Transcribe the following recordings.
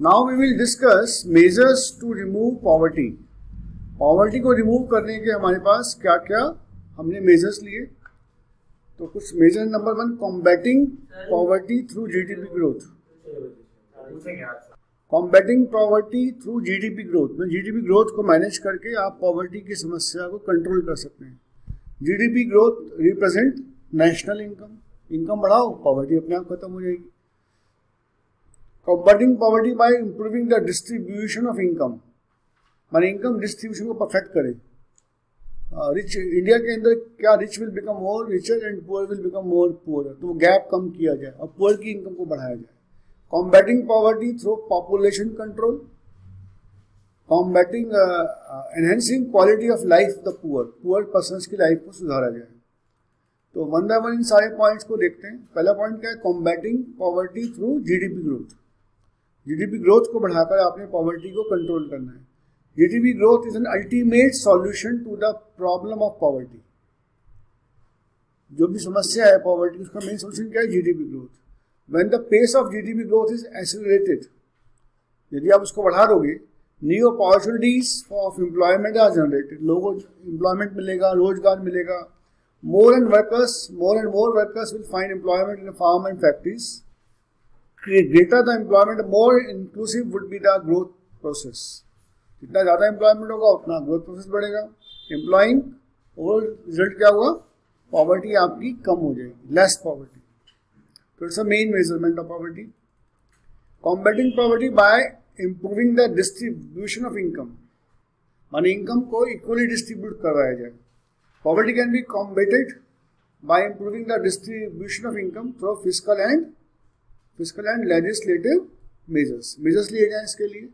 Now we will discuss measures to remove poverty. Poverty को remove करने के हमारे पास क्या क्या हमने मेजर्स लिए। तो कुछ major number 1, combating poverty through GDP growth. Combating poverty through GDP growth में जीडीपी ग्रोथ को मैनेज करके आप पॉवर्टी की समस्या को कंट्रोल कर सकते हैं। GDP growth represent national income. Income बढ़ाओ, पॉवर्टी अपने आप खत्म हो जाएगी। Combating poverty by improving the distribution of income, माने इनकम डिस्ट्रीब्यूशन को परफेक्ट करें। रिच इंडिया के अंदर क्या rich will become more richer and poor will become more poor, तो वो गैप कम किया जाए और पुअर की इनकम को बढ़ाया जाए। Combating poverty through population control, combating enhancing quality of life the poor persons की लाइफ को सुधारा जाए। तो वन बाय वन इन सारे पॉइंट्स को देखते हैं। पहला पॉइंट क्या है, combating poverty through GDP growth. GDP growth को बढ़ाकर आपने पॉवर्टी को कंट्रोल करना है। GDP growth is an ultimate solution to the problem of poverty. जो भी समस्या है पॉवर्टी, उसका मेन सॉल्यूशन क्या है, GDP growth. When the pace of GDP growth is accelerated, यदि आप उसको बढ़ा दोगे, new opportunities of employment are generated, लोगों को एम्प्लॉयमेंट मिलेगा, रोजगार मिलेगा। More and more workers will find employment in farm and factories. Greater the employment, more inclusive would be the growth process. जितना ज़्यादा एम्प्लॉयमेंट होगा उतना ग्रोथ प्रोसेस बढ़ेगा। एम्प्लॉइंग ओवरऑल रिजल्ट क्या हुआ, पॉवर्टी आपकी कम हो जाएगी, लेस पॉवर्टी। तो it's a main measurement of poverty. Combating poverty by improving the distribution of income, माने इनकम को इक्वली डिस्ट्रीब्यूट करवाया जाए। Poverty can be combated by improving the distribution of income through fiscal and legislative measures लिए जाए इसके लिए।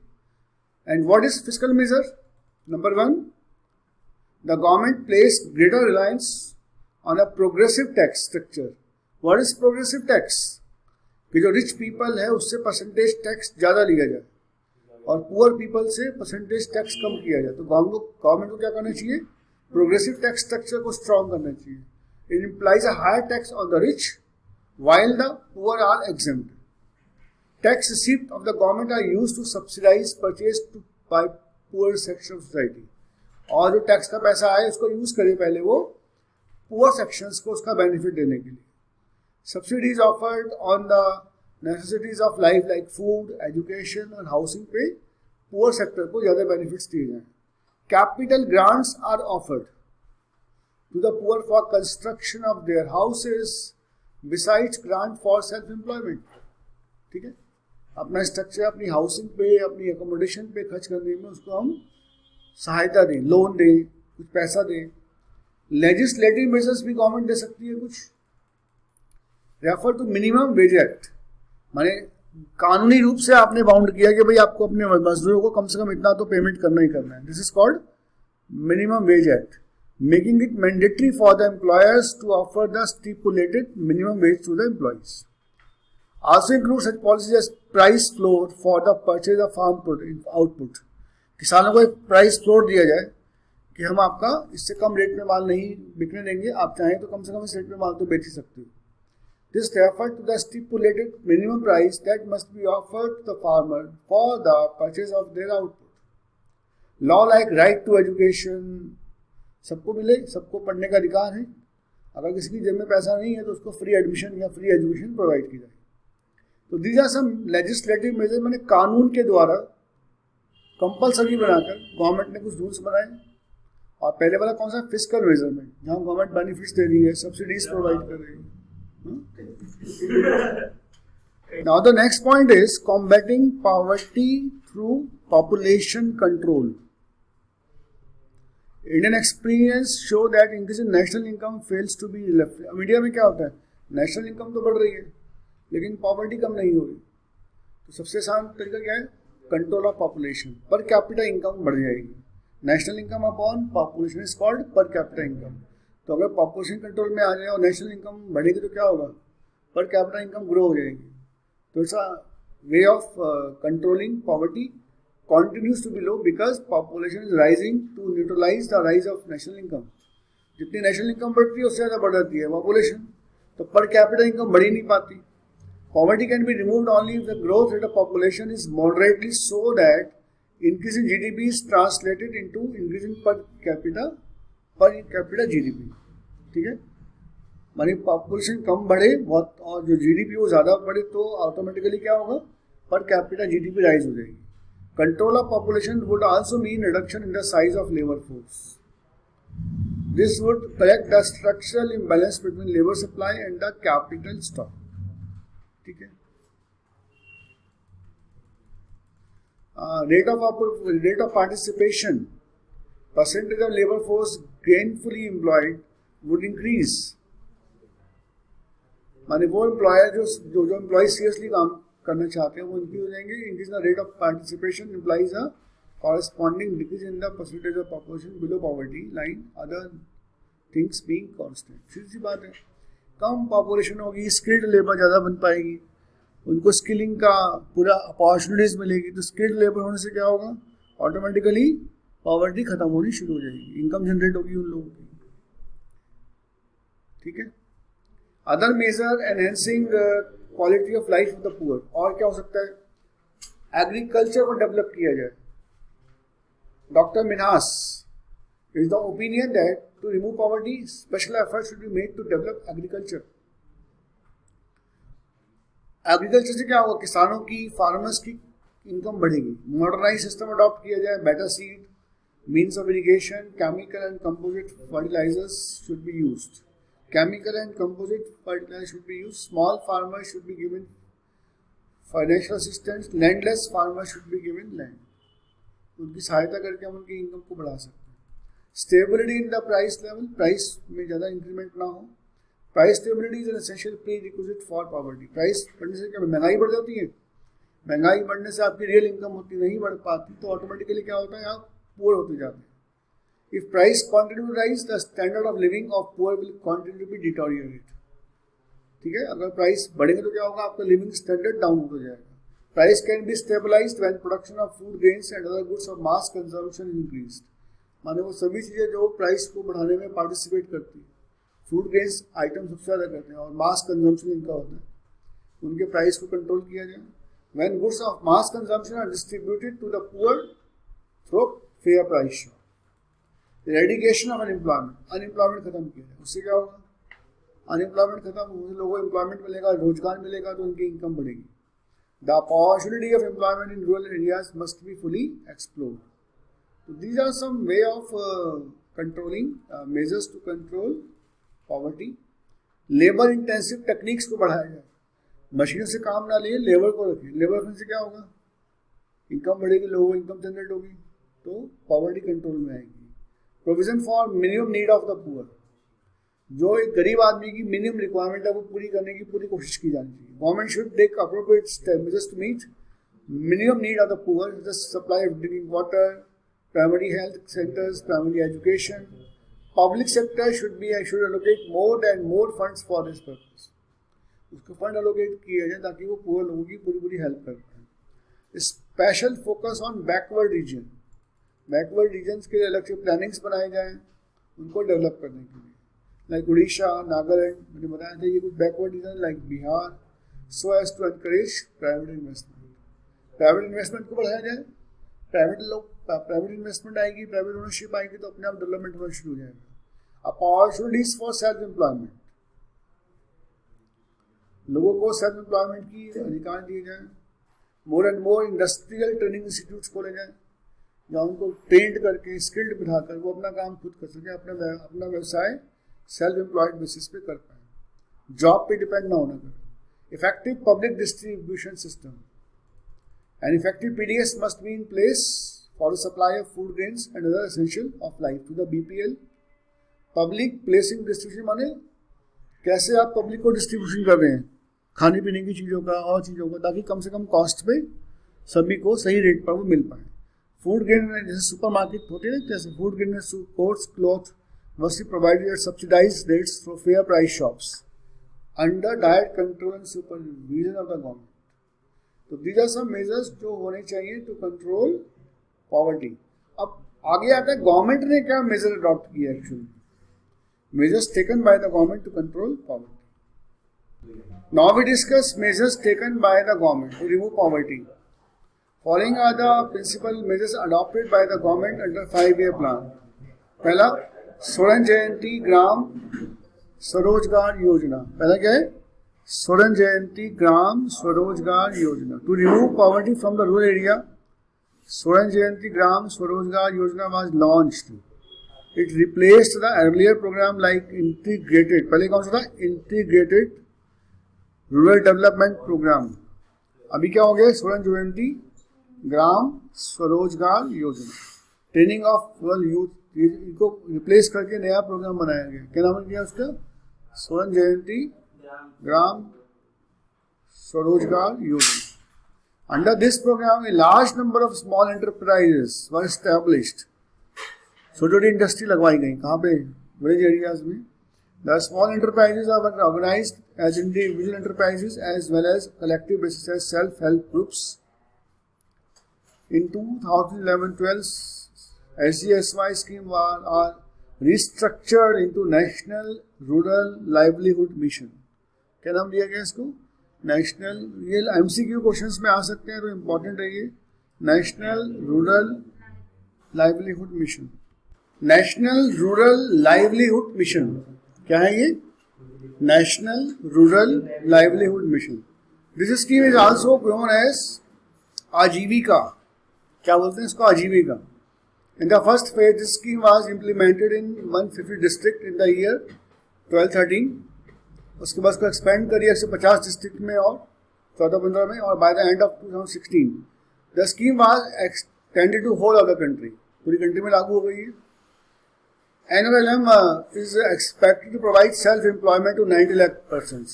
And what is fiscal measure? Number 1, the government placed greater reliance on a progressive tax structure. What is progressive tax? कि जो rich people है उससे percentage tax ज़्यादा लिया जाए और पुअर पीपल से परसेंटेज टैक्स कम किया जाए। तो गवर्नमेंट को क्या करना चाहिए, प्रोग्रेसिव टैक्स स्ट्रक्चर को स्ट्रॉन्ग करना चाहिए। It implies a higher tax on the rich while the poor are exempt. Tax received of the government are used to subsidize purchase by poor section of society. और जो tax का पैसा आए उसको use करे पहले वो पुअर सेक्शंस को उसका बेनिफिट देने के लिए। Subsidies offered on the necessities of life like food, education और हाउसिंग पे पुअर सेक्टर को ज़्यादा बेनिफिट्स दिए जाएं। Capital grants are offered to the poor for construction of their houses besides grant for self employment. ठीक है, अपना structure अपनी हाउसिंग पे, अपनी एकोमोडेशन पे खर्च करने में उसको हम सहायता दें, लोन दें, कुछ पैसा दें। लेजिस्लेटिव मेजर्स भी गवर्नमेंट दे सकती है कुछ। Refer to minimum wage act, माने कानूनी रूप से आपने बाउंड किया कि भाई आपको अपने मजदूरों को कम से कम इतना तो पेमेंट करना ही करना है। This is called minimum wage act, making it mandatory for the employers to offer the stipulated minimum wage to the employees. Also include such policies as price floor for the purchase of farm output. किसानों को एक price floor दिया जाए कि हम आपका इससे कम rate में माल नहीं बिकने देंगे, आप चाहें तो कम से कम इस रेट में माल तो बेच ही सकते हो। This refer to the stipulated minimum price that must be offered to the farmer for the purchase of their output. Law like right to education, सबको मिले, सबको पढ़ने का अधिकार है। अगर किसी की जेब में पैसा नहीं है तो उसको फ्री एडमिशन या फ्री एजुकेशन प्रोवाइड की जाए। तो these are some legislative measure, मैंने कानून के द्वारा कंपलसरी बनाकर गवर्नमेंट ने कुछ रूल्स बनाए। और पहले वाला कौन सा, फिस्कल मेजरमेंट, जहाँ गवर्नमेंट बेनिफिट्स दे रही है, सब्सिडीज प्रोवाइड कर रही है। Now the next point is combating poverty through population control. Indian experience show that increase in national income fails to be left. India में क्या होता है, नेशनल इनकम तो बढ़ रही है लेकिन पॉवर्टी कम नहीं हो रही। तो सबसे आसान तरीका क्या है, control of population. Per capita income बढ़ जाएगी। National income upon population is called per capita income. तो अगर पॉपुलेशन कंट्रोल में आ जाए और नेशनल इनकम बढ़ेगी तो क्या होगा, पर कैपिटा इनकम ग्रो हो जाएगी। तो it's a way of controlling poverty continues to be low because population is rising to neutralize the rise of national income. जितनी नेशनल इनकम बढ़ती है उससे ज़्यादा बढ़ जाती है पॉपुलेशन, तो पर कैपिटा इनकम बढ़ ही नहीं पाती। Poverty can be removed only if the growth rate of population is moderately so that increase in GDP is translated into increase in per capita GDP. ठीक है, मानी पॉपुलेशन कम बढ़े बहुत और जो जीडीपी वो ज़्यादा बढ़े तो ऑटोमेटिकली क्या होगा, पर कैपिटा जीडीपी राइज हो जाएगी. Control of population would also mean reduction in the size of labour force. This would correct the structural imbalance between labour supply and the capital stock. ठीक है. Rate of participation, percentage of labor force gainfully employed would increase. माने वो employer जो employ seriously काम करना चाहते हैं वो उनकी हो जाएंगे. Increase the rate of participation implies a corresponding decrease in the percentage of population below poverty line, other things being constant. सीधी सी बात है, कम पॉपुलेशन होगी, स्किल्ड लेबर ज़्यादा बन पाएगी, उनको स्किलिंग का पूरा अपॉर्चुनिटीज मिलेगी. तो स्किल्ड लेबर होने से क्या होगा, ऑटोमेटिकली पॉवर्टी खत्म होनी शुरू हो जाएगी, इनकम जनरेट होगी उन लोगों की. ठीक है. Other measure enhancing quality of life of the poor, और क्या हो सकता है, एग्रीकल्चर को डेवलप किया जाए. Doctor Minhas is the opinion that to remove poverty special effort should be made to develop agriculture. Agriculture से क्या होगा, किसानों की, फार्मर्स की इनकम बढ़ेगी. मॉडर्नाइज सिस्टम अडॉप्ट किया जाए, better seed, means of irrigation, chemical and composite fertilisers should be used. Chemical and composite fertilizer should be used. Small farmers should be given financial assistance. Landless farmers should be given land. उनकी सहायता करके हम उनकी income को बढ़ा सकते हैं. Stability in the price level, price में ज़्यादा इंक्रीमेंट ना हो. Price stability is an essential prerequisite for poverty. Price बढ़ने से क्या महंगाई बढ़ जाती है, महंगाई बढ़ने से आपकी रियल इनकम होती नहीं बढ़ पाती, तो ऑटोमेटिकली क्या होता है, आप पुअर होते जाते हैं. If price continue to rise, the standard of living of poor will continue to be deteriorate. ठीक है, अगर प्राइस बढ़ेगा तो क्या होगा, आपका लिविंग स्टैंडर्ड डाउन होता जाएगा. Price can be stabilised when production of food grains and other goods of mass consumption increased. माने वो सभी चीज़ें जो प्राइस को बढ़ाने में पार्टिसिपेट करती है, फूड ग्रेन्स आइटम सबसे ज़्यादा करते हैं और मास कंजम्पशन इनका होता है, उनके प्राइस को कंट्रोल किया जाए. When goods of mass consumption are distributed to the poor through fair price shop. Eradication of unemployment, unemployment खत्म किया जाए, उससे क्या होगा, अनएम्प्लॉयमेंट खत्म होने, लोगों को एम्प्लॉयमेंट मिलेगा, रोजगार मिलेगा, तो उनकी इनकम बढ़ेगी. The opportunity of employment in rural areas must be fully explored. तो these are some way of controlling measures to control poverty. Labour intensive techniques को बढ़ाया जाए, मशीनों से काम ना लिए, लेबर को रखें. लेबर रखने से क्या होगा, इनकम बढ़ेगी, लोगों को इनकम जनरेट होगी, तो पॉवर्टी कंट्रोल में आएगी. Provision for minimum need of the poor, जो एक गरीब आदमी की मिनिमम रिक्वायरमेंट है वो पूरी करने की पूरी कोशिश की जानी चाहिए. Government should take appropriate measures to meet minimum need of the poor, just supply of drinking water, primary health centres, primary education. Public sector should allocate more and more funds for this purpose. उसको fund allocate किया जाए ताकि वो poor लोगों की पूरी help कर पाए. Special focus on backward region, backward regions के लिए अलग से प्लानिंग्स बनाए जाएँ उनको डेवलप करने के लिए. लाइक उड़ीसा, नागालैंड, मैंने बताया था ये कुछ backward region like Bihar, so as to encourage private investment. Private investment को बढ़ाया जाए, प्राइवेट इन्वेस्टमेंट आएगी, प्राइवेट ओनरशिप आएगी, तो अपने आप डेवलपमेंट होना शुरू हो जाएगा. अपॉर्चुनिटीज फॉर सेल्फ एम्प्लॉयमेंट, लोगों को सेल्फ एम्प्लॉयमेंट की अधिकार दिए जाए. मोर and more industrial training institutes खोले जाए जहाँ उनको ट्रेंड करके, स्किल्ड बिठाकर वो अपना काम खुद कर सके, अपना व्यवसाय सेल्फ एम्प्लॉयड बेसिस पे कर पाए, जॉब पे डिपेंड ना होना करें. Effective public distribution system and effective PDS must be in place for the supply of food grains and other essential of life to the BPL. Public placing distribution माने कैसे आप पब्लिक को distribution कर रहे हैं खाने पीने की चीज़ों का और चीज़ों का, ताकि कम से कम कॉस्ट पे सभी को सही रेट पर वो मिल पाए. फूड ग्रेन जैसे सुपर मार्केट होते हैं, जैसे food grain quotes, cloth must be provided at subsidized rates for fair price shops under direct control and supervision of the government. तो these are some measures जो होने चाहिए to control poverty. अब आगे आता है गवर्नमेंट ने क्या मेजर अडॉप्ट किया, actually measures taken by the government to control poverty. Now we discuss measures taken by the government to remove poverty. Following are the principal measures adopted by the government under 5-year plan. पहला स्वर्ण जयंती ग्राम स्वरोजगार योजना. पहला क्या है? स्वर्ण जयंती ग्राम स्वरोजगार योजना. To remove poverty from the rural area, स्वर्ण जयंती ग्राम स्वरोजगार योजना was launched. It replaced the earlier program like integrated. पहले कौन सा था? Integrated rural development programme. अभी क्या हो गया? Swarna Jayanti Gram Swarozgar Yojana. Training of rural youth, इनको रिप्लेस करके नया प्रोग्राम बनाया गया. क्या नाम दिया उसका? स्वर्ण Jayanti Gram Swarozgar Yojana. Under this programme a large number of small enterprises were established. छोटी छोटी इंडस्ट्री लगवाई गई. कहाँ पे? विलेज एरियाज में. The small enterprises are organized as individual enterprises as well as collective basis as self-help groups. In 2011-12, SGSY scheme are restructured into National Rural Livelihood Mission. क्या नाम दिया गया इसको? नेशनल. ये MCQ क्वेश्चंस में आ सकते हैं तो इम्पोर्टेंट है ये. National rural livelihood mission. National rural livelihood mission क्या है ये? National rural livelihood mission. This scheme is also known as Aajeevika. क्या बोलते हैं इसको? Aajeevika. In the first phase this scheme was implemented in 150 district in the year 12-13. उसके बाद उसको एक्सपेंड करिए 150 डिस्ट्रिक्ट में और 14-15 में, और by the end of 2016 the scheme was extended to whole of the country. पूरी कंट्री में लागू हो गई है. NRLM is expected to provide self-employment to 90 lakh persons.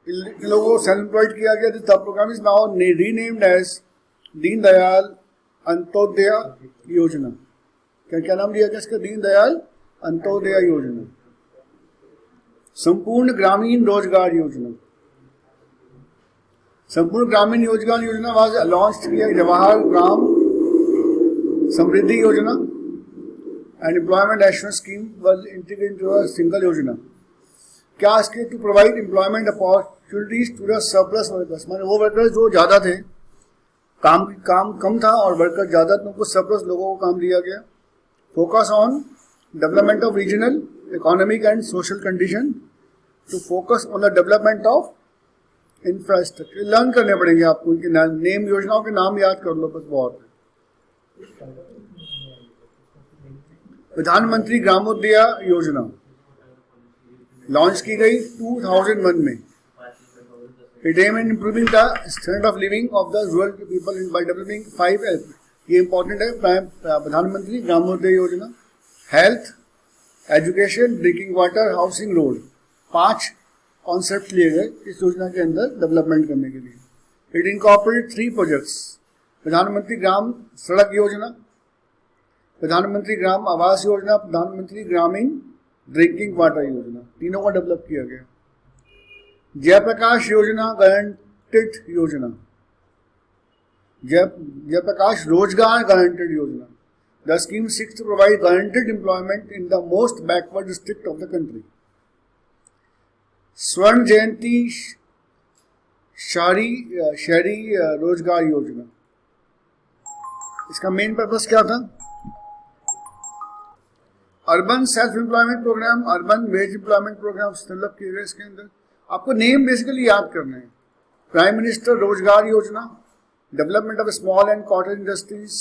इन लोगों को सेल्फ एम्प्लॉयड किया गया. The program is now renamed as Deen Dayal Antyodaya योजना. क्या नाम दिया गया इसका? दीन दयाल अंत्योदय योजना. संपूर्ण ग्रामीण रोजगार योजना. संपूर्ण ग्रामीण रोजगार योजना वाज लॉन्च किया. जवाहर ग्राम समृद्धि योजना and employment assurance scheme was integrated into a single योजना. क्या इसके? to provide employment opportunities to the surplus workers. माने वो वर्कर्स जो ज़्यादा थे, काम कम था और वर्कर ज़्यादा थे, उनको सरप्लस लोगों को काम दिया गया. Focus on development of regional economic and social condition to focus on the development of infrastructure. Learn करने पड़ेंगे आपको. उनके नेम, योजनाओं के नाम याद कर लो बस, बहुत. प्रधानमंत्री ग्रामोदय योजना लॉन्च की गई 2001 में. It aim in improving the standard of living of the rural people by developing 5 health. ये इंपॉर्टेंट है. Pradhanmantri Gramodaya Yojana. Health, education, drinking water, housing, road. 5 concept लिए गए इस योजना के अंदर डेवलपमेंट करने के लिए. It incorporate 3 projects. प्रधानमंत्री ग्राम सड़क योजना, प्रधानमंत्री ग्राम आवास योजना, प्रधानमंत्री ग्रामीण ड्रिंकिंग वाटर योजना. तीनों को डेवलप किया गया. जयप्रकाश योजना गारंटेड योजना. Jayaprakash Rozgar guaranteed Yojana. The scheme seeks to provide guaranteed employment in the most backward district of the country. Swarna Jayanti शहरी रोजगार योजना. इसका मेन पर्पस क्या था? Urban self employment programme, urban wage employment programme develop किए गए. इसके अंदर आपको नेम बेसिकली याद करना है. Prime minister Rozgar Yojana, development of small and cottage industries,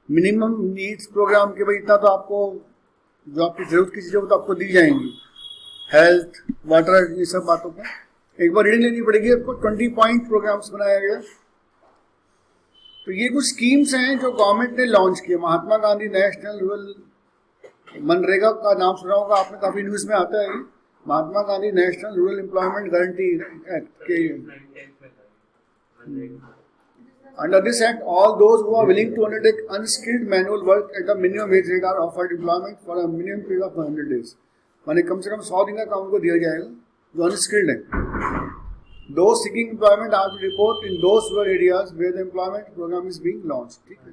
minimum needs programme के भाई इतना तो आपको जो आपकी जरूरत की चीज़ें वो तो आपको दी जाएंगी. हेल्थ, वाटर, ये सब बातों को एक बार रीडिंग लेनी पड़ेगी आपको. 20 पॉइंट प्रोग्राम्स बनाया गया. तो ये कुछ स्कीम्स हैं जो गवर्नमेंट ने लॉन्च किए. महात्मा गांधी नेशनल रूरल, मनरेगा का नाम सुना होगा आपने, काफी न्यूज में आता है. Mahatma Gandhi national rural employment guarantee act के. Under this act all those who are willing to undertake unskilled manual work at the minimum wage rate are offered employment for a minimum period of 100 days. माने कम से कम 100 दिन का काम उनको दिया जाएगा जो अनस्किल्ड है. Those seeking employment are to report in those rural areas where the employment program is being launched. ठीक है.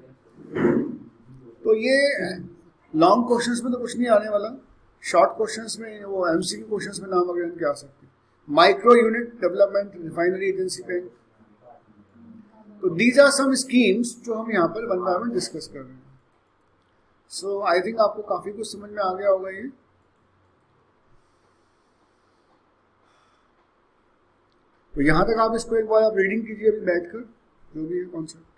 तो ये लॉन्ग क्वेश्चंस में तो कुछ नहीं आने वाला. शॉर्ट क्वेश्चंस में वो एमसीक्यू क्वेश्चंस में नाम वगैरह क्या आ सकते हैं, micro unit development refinery agency bank. तो दीज आर सम स्कीम्स जो हम यहाँ पर वन बाय वन डिस्कस कर रहे हैं। सो आई थिंक आपको काफी कुछ समझ में आ गया होगा ये। तो यहाँ तक आप इसको एक बार आप रीडिंग कीजिए अभी बैठकर, जो भी है कॉन्सेप्ट।